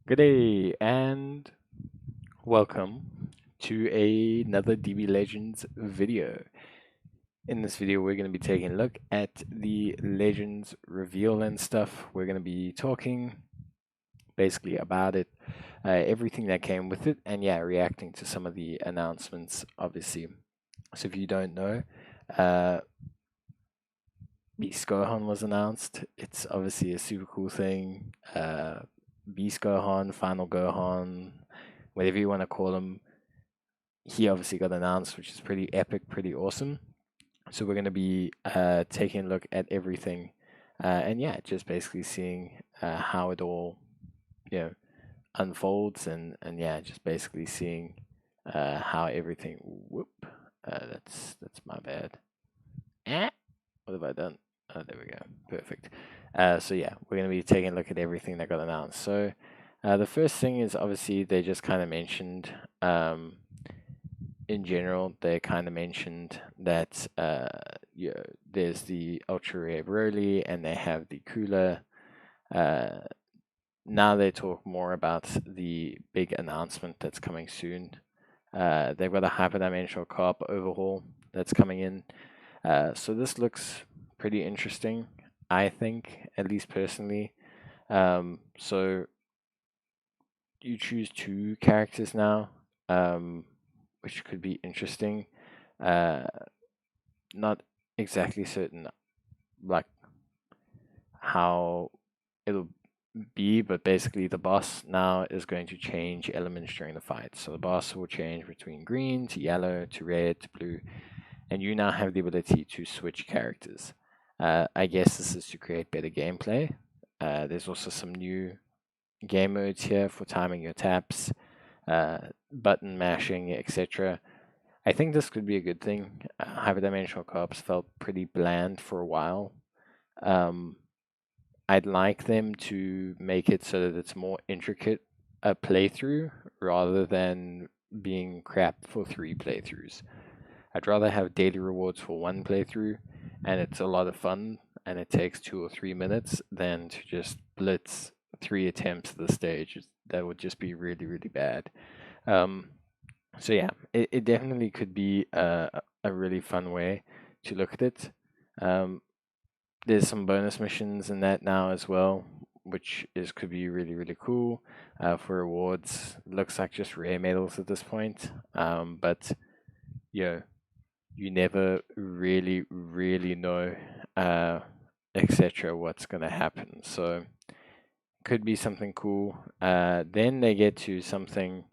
Good day and welcome to another DB Legends video. In this video, we're going to be taking a look at the Legends reveal and stuff. We're going to be talking basically about it, everything that came with it, and yeah, reacting to some of the announcements, obviously. So if you don't know, uh, Beast Gohan was announced. It's obviously a super cool thing. Beast Gohan, Final Gohan, whatever you want to call him, he obviously got announced, which is pretty epic, pretty awesome. So we're going to be taking a look at everything, and yeah, just basically seeing how it all, you know, unfolds, and yeah, just basically seeing how everything. Whoop, that's my bad. What have I done? Oh, there we go. Perfect. So yeah, we're going to be taking a look at everything that got announced. So the first thing is obviously they just kind of mentioned, in general, they kind of mentioned that yeah, there's the ultra rare Broly and they have the cooler. Uh, Now they talk more about the big announcement that's coming soon. They've got a hyperdimensional carp overhaul that's coming in. So this looks pretty interesting, I think, at least personally. So you choose two characters now, which could be interesting. Uh, Not exactly certain, like how it'll be, but basically the boss now is going to change elements during the fight. So the boss will change between green to yellow to red to blue, and you now have the ability to switch characters. I guess this is to create better gameplay. There's also some new game modes here for timing your taps, button mashing, etc. I think this could be a good thing. Hyperdimensional co-ops felt pretty bland for a while. Um, I'd like them to make it so that it's more intricate a playthrough rather than being crap for 3 playthroughs. I'd rather have daily rewards for 1 playthrough and it's a lot of fun and it takes 2 or 3 minutes than to just blitz 3 attempts of the stage. That would just be really, really bad. Um, so yeah, it definitely could be a really fun way to look at it. Um, there's some bonus missions in that now as well, which is could be really really cool for rewards. Looks like just rare medals at this point, but yeah, you never really really know, etc. What's gonna happen. So could be something cool. Then they get to something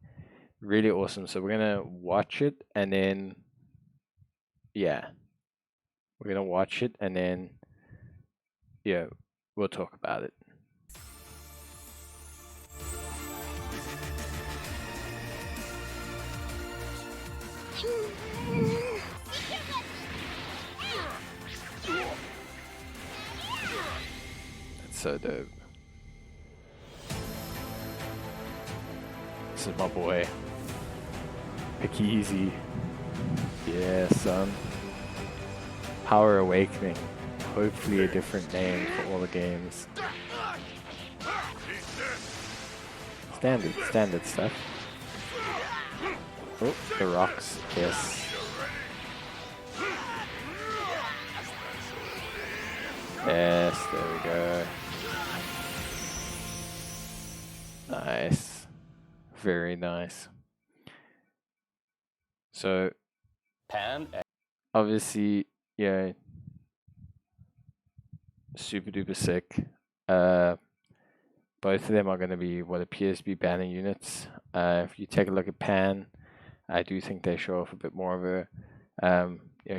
really awesome. So we're gonna watch it and then yeah, we're gonna watch it and then yeah, we'll talk about it. That's so dope. This is my boy. Picky Easy. Yeah, son. Power Awakening. Hopefully a different name for all the games. Standard stuff. Oh, the rocks. Yes. Yes, there we go. Nice. Very nice. So, obviously, yeah, super duper sick. Both of them are going to be what appears to be banner units. If you take a look at Pan, I do think they show off a bit more of her.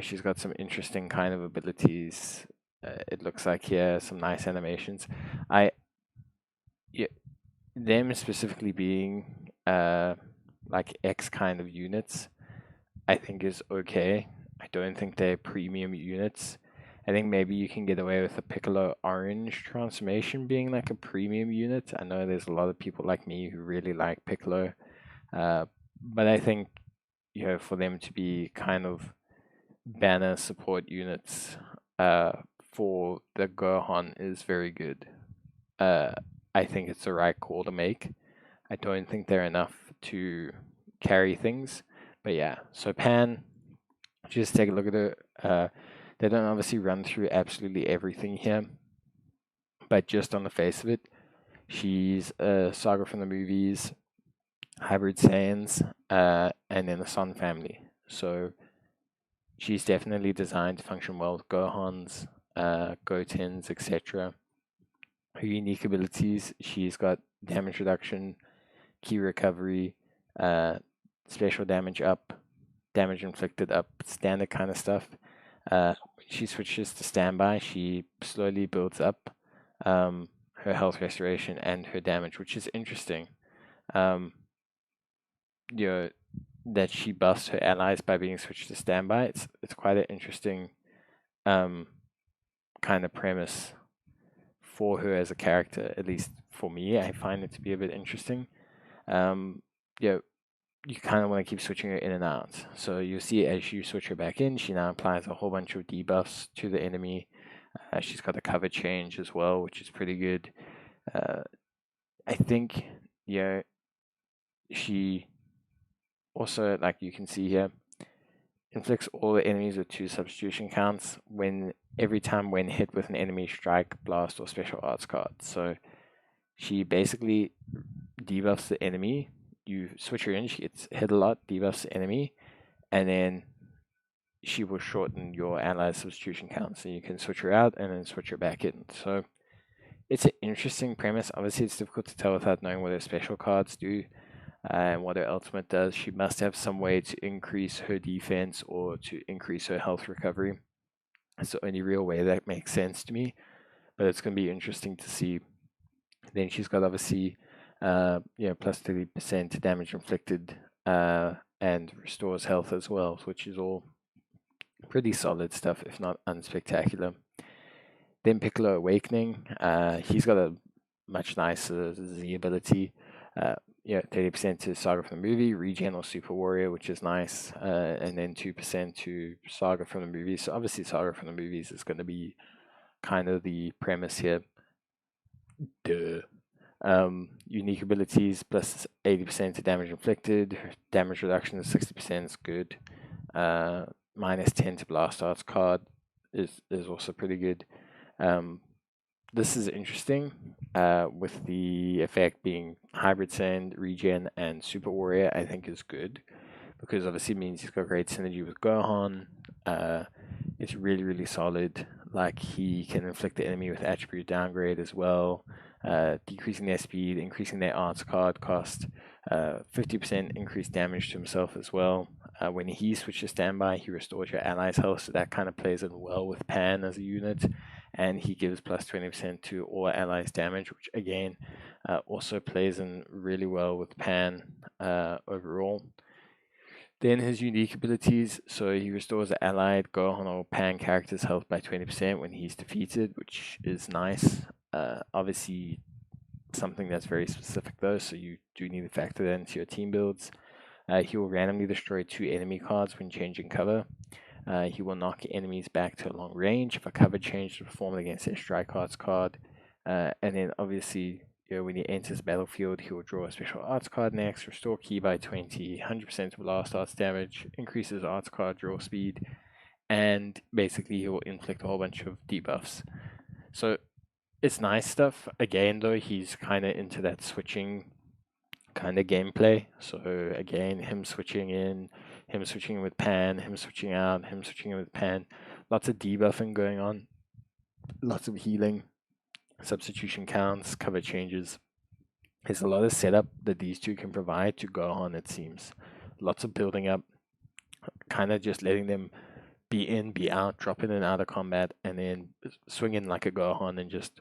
She's got some interesting kind of abilities. It looks like here some nice animations. Yeah, them specifically being like X kind of units, I think is okay. I don't think they're premium units. I think maybe you can get away with a Piccolo Orange transformation being like a premium unit. I know there's a lot of people like me who really like Piccolo, but I think for them to be kind of banner support units for the Gohan is very good. Uh, I think it's the right call to make. I don't think they're enough to carry things. But yeah, so Pan, just take a look at it. They don't obviously run through absolutely everything here, but just on the face of it, she's a saga from the movies, hybrid Saiyans, and then the Sun family. So she's definitely designed to function well with Gohans, Gotens, etc. Her unique abilities, she's got damage reduction, key recovery, uh, special damage up, damage inflicted up, standard kind of stuff. She switches to standby. She slowly builds up her health restoration and her damage, which is interesting. Um, you know, that she buffs her allies by being switched to standby. It's quite an interesting um, kind of premise for her as a character. At least for me, I find it to be a bit interesting. Um, you know, you kind of want to keep switching her in and out. So you see as you switch her back in, she now applies a whole bunch of debuffs to the enemy. She's got a cover change as well, which is pretty good. Uh, I think, yeah, she also, like you can see here, inflicts all the enemies with 2 substitution counts when every time when hit with an enemy strike, blast, or special arts card. So she basically debuffs the enemy. You switch her in, she gets hit a lot, debuffs the enemy, and then she will shorten your allies' substitution count. So you can switch her out and then switch her back in. So it's an interesting premise. Obviously, it's difficult to tell without knowing what her special cards do and what her ultimate does. She must have some way to increase her defense or to increase her health recovery. It's the only real way that makes sense to me. But it's going to be interesting to see. Then she's got obviously, plus 30% damage inflicted and restores health as well, which is all pretty solid stuff, if not unspectacular. Then Piccolo Awakening, he's got a much nicer Z ability. 30% to Saga from the movie, Regen or Super Warrior, which is nice, and then 2% to Saga from the movies. So obviously Saga from the movies is going to be kind of the premise here. Duh. Unique abilities plus 80% to damage inflicted, damage reduction of 60% is good. Minus 10 to blast arts card is also pretty good. This is interesting with the effect being hybrid sand, regen, and super warrior. I think is good because obviously it means he's got great synergy with Gohan. It's really, really solid. Like he can inflict the enemy with attribute downgrade as well, decreasing their speed, increasing their arts card cost, 50% increased damage to himself as well. When he switches standby, he restores your allies' health, so that kind of plays in well with Pan as a unit. And he gives plus 20% to all allies' damage, which again also plays in really well with Pan overall. Then his unique abilities, so he restores the allied Gohan or Pan character's health by 20% when he's defeated, which is nice. Obviously, something that's very specific though, so you do need to factor that into your team builds. He will randomly destroy 2 enemy cards when changing cover. He will knock enemies back to a long range if a cover change is performed against a strike arts card. And then obviously, when he enters the battlefield, he will draw a special arts card next, restore key by 20, 100% of blast arts damage, increases arts card draw speed, and basically he will inflict a whole bunch of debuffs. So it's nice stuff. Again, though, he's kind of into that switching kind of gameplay. So again, him switching in, him switching with Pan, him switching out, him switching in with Pan. Lots of debuffing going on, lots of healing, substitution counts, cover changes. There's a lot of setup that these two can provide to Gohan, it seems. Lots of building up, kind of just letting them be in, be out, drop in and out of combat, and then swing in like a Gohan and just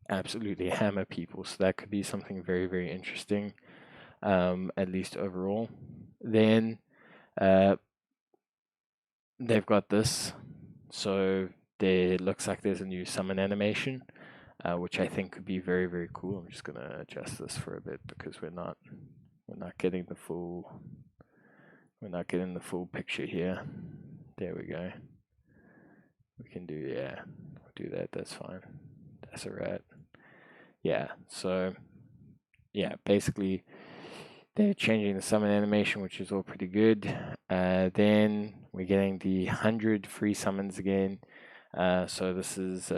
absolutely hammer people. So that could be something very, very interesting, at least overall. Then they've got this. So there looks like there's a new summon animation, which I think could be very, very cool. I'm just gonna adjust this for a bit because we're not getting the full picture here. There we go. We can do we'll do that. That's fine. That's alright. Yeah. So yeah, basically they're changing the summon animation, which is all pretty good. Then we're getting the 100 free summons again. So this is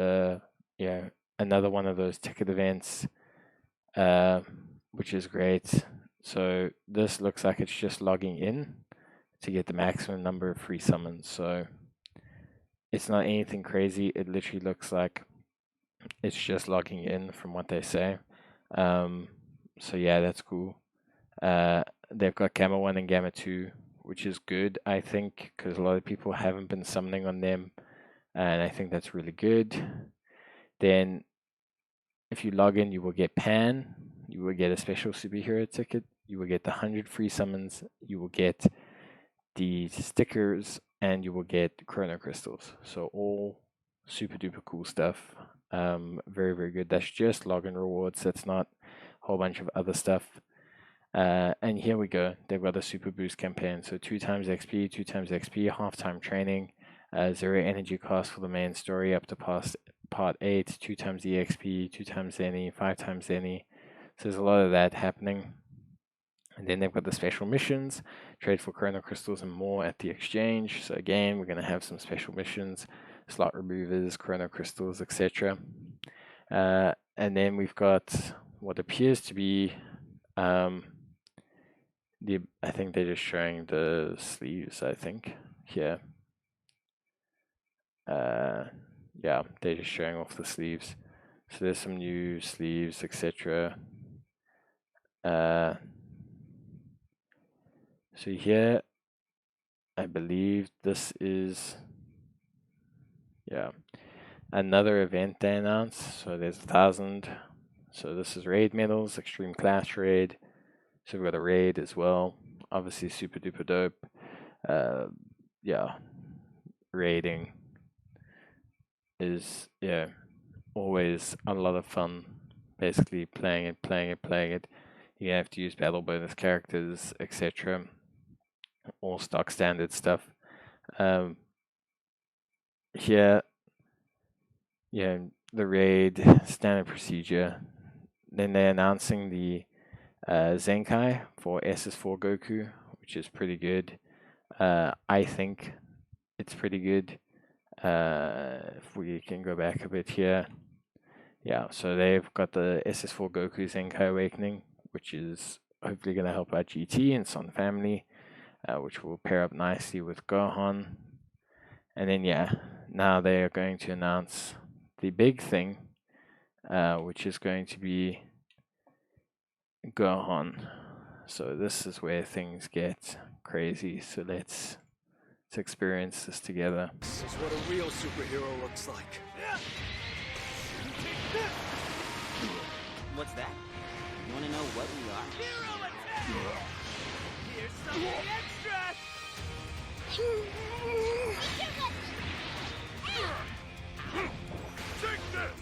yeah, another one of those ticket events, which is great. So this looks like it's just logging in to get the maximum number of free summons. So it's not anything crazy. It literally looks like it's just logging in from what they say. So yeah, that's cool. They've got Gamma 1 and Gamma 2, which is good, I think, because a lot of people haven't been summoning on them, and I think that's really good. Then, if you log in, you will get Pan, you will get a special superhero ticket, you will get the 100 free summons, you will get the stickers, and you will get Chrono Crystals. So, all super duper cool stuff. Very, very good. That's just login rewards, that's not a whole bunch of other stuff. And here we go. They've got a super boost campaign. So 2 times XP, 2 times XP, half-time training, 0 energy cost for the main story up to part 8, 2 times the XP, 2 times any, 5 times any. So there's a lot of that happening. And then they've got the special missions, trade for Chrono Crystals and more at the exchange. So again, we're going to have some special missions, slot removers, Chrono Crystals, etc. And then we've got what appears to be I think they're just showing the sleeves, I think, here. Yeah, they're just showing off the sleeves. So there's some new sleeves, etc. So here, I believe this is, yeah, another event they announced. So there's 1,000. So this is raid medals, extreme clash raid. So we've got a raid as well. Obviously super duper dope. Yeah, raiding is, yeah, always a lot of fun. Basically playing it. You have to use battle bonus characters, etc. All stock standard stuff. Here, yeah, the raid standard procedure. Then they're announcing the Zenkai for SS4 Goku, which is pretty good. I think it's pretty good. If we can go back a bit here. Yeah, so they've got the SS4 Goku Zenkai Awakening, which is hopefully going to help out GT and Son Family, which will pair up nicely with Gohan. And then, yeah, now they are going to announce the big thing, which is going to be Gohan. So this is where things get crazy. So let's experience this together. This is what a real superhero looks like. What's that? You want to know what we are? Hero attack! Here's something extra! Take this!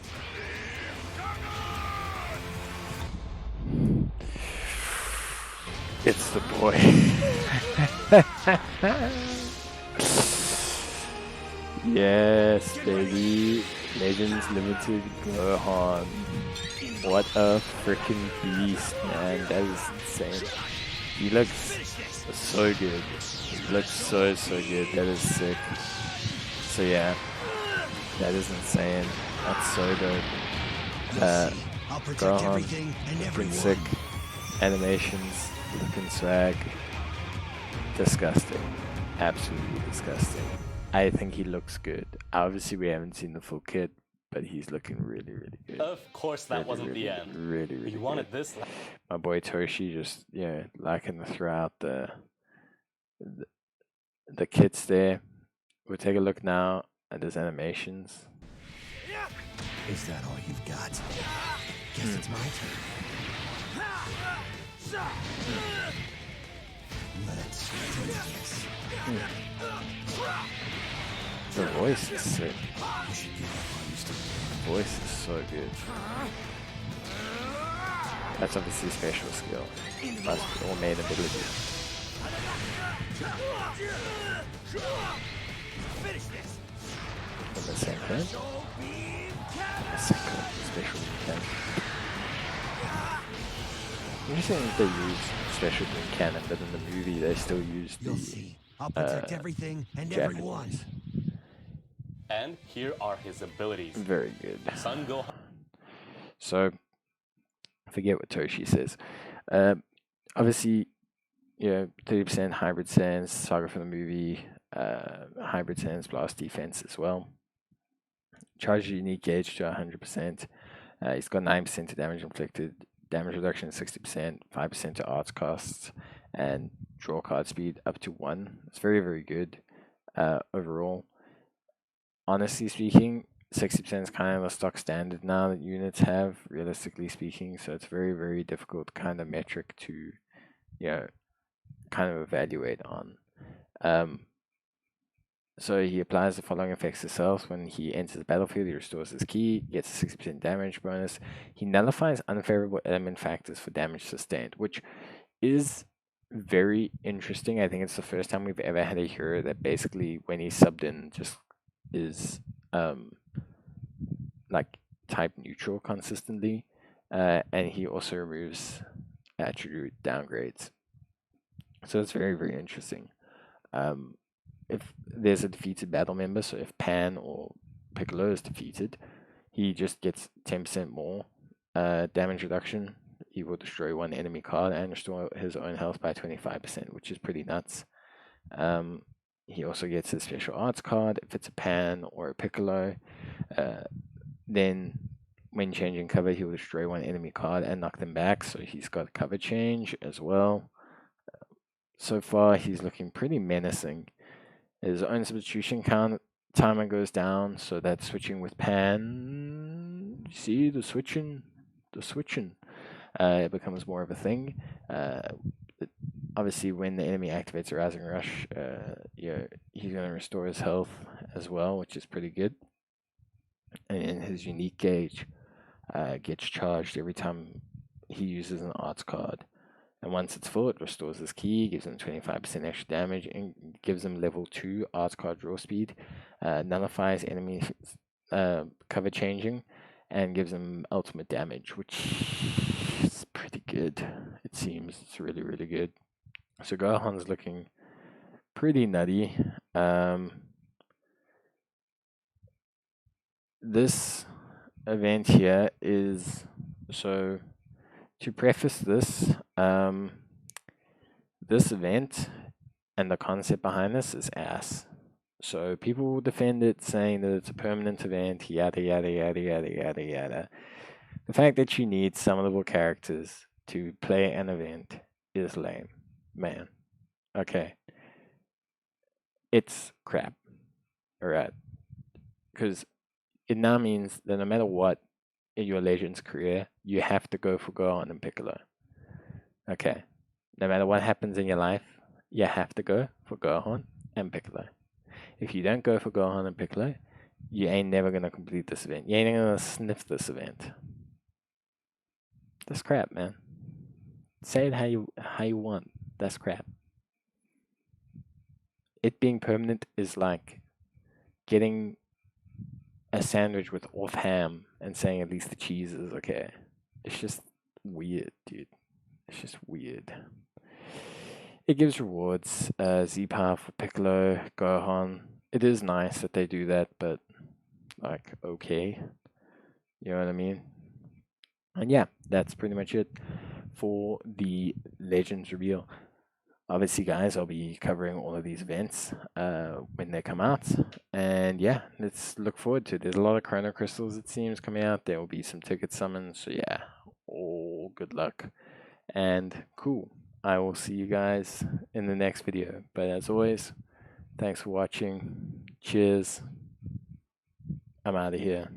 It's the boy. Yes, baby. Legends Limited Gohan. What a freaking beast, man. That is insane. He looks so good. He looks so good. That is sick. So yeah, that is insane. That's so dope. Gohan, looking sick. Animations, looking swag. Disgusting. Absolutely disgusting. I think he looks good. Obviously, we haven't seen the full kit, but he's looking really good. Of course, that wasn't the end. Really You wanted good. this. My boy Toshi just, yeah, liking to throw out the kits there. We'll take a look now at his animations. Is that all you've got? Guess it's my turn. Let's do this. The voice is sick. You should give up while you still The voice is so good. That's obviously a special skill. Must be all made ability. And the second. The second special mechanic. interesting that they use special in canon, but in the movie they still use You'll the see. I'll protect everything and everyone. Japanese. And here are his abilities. Very good. Son Gohan. So, I forget what Toshi says. Obviously, 30% hybrid sands, saga from the movie, hybrid sands blast defense as well. Charge unique gauge to 100%. He's got 9% to damage inflicted, damage reduction 60%, 5% to arts costs, and draw card speed up to 1. It's very, very good overall. Honestly speaking, 60% is kind of a stock standard now that units have, realistically speaking, so it's very, very difficult kind of metric to, kind of evaluate on. So he applies the following effects to self. When he enters the battlefield, he restores his key, gets a 60% damage bonus. He nullifies unfavorable element factors for damage sustained, which is very interesting. I think it's the first time we've ever had a hero that basically, when he's subbed in, just is like type neutral consistently. And he also removes attribute downgrades. So it's very, very interesting. If there's a defeated battle member, so if Pan or Piccolo is defeated, he just gets 10% more damage reduction. He will destroy one enemy card and restore his own health by 25%, which is pretty nuts. He also gets a special arts card if it's a Pan or a Piccolo. Then, when changing cover, he will destroy one enemy card and knock them back, so he's got cover change as well. So far, he's looking pretty menacing. His own substitution count timer goes down, so that switching with Pan, see the switching, it becomes more of a thing. Obviously, when the enemy activates a Rising Rush, he's going to restore his health as well, which is pretty good. And his unique gauge gets charged every time he uses an arts card. And once it's full, it restores his key, gives him 25% extra damage, and gives him level 2 arts card draw speed, nullifies enemy cover changing, and gives him ultimate damage, which is pretty good. It seems it's really, really good. So Gohan's looking pretty nutty. This event here is, so to preface this, this event and the concept behind this is ass. So people will defend it, saying that it's a permanent event, yada yada yada yada yada yada. The fact that you need summonable characters to play an event is lame, man. Okay, it's crap. Alright, because it now means that no matter what in your Legends career, you have to go for Gohan and Piccolo. Okay, no matter what happens in your life, you have to go for Gohan and Piccolo. If you don't go for Gohan and Piccolo, you ain't never gonna complete this event. You ain't gonna sniff this event. That's crap, man. Say it how you want. That's crap. It being permanent is like getting a sandwich with off ham and saying at least the cheese is okay. It's just weird, dude. It's just weird. It gives rewards. Z-Power for Piccolo, Gohan. It is nice that they do that, but like, okay. You know what I mean? And yeah, that's pretty much it for the Legends reveal. Obviously, guys, I'll be covering all of these events when they come out. And yeah, let's look forward to it. There's a lot of Chrono Crystals, it seems, coming out. There will be some ticket summons. So yeah, all good luck. And cool. I will see you guys in the next video. But as always, thanks for watching. Cheers. I'm out of here.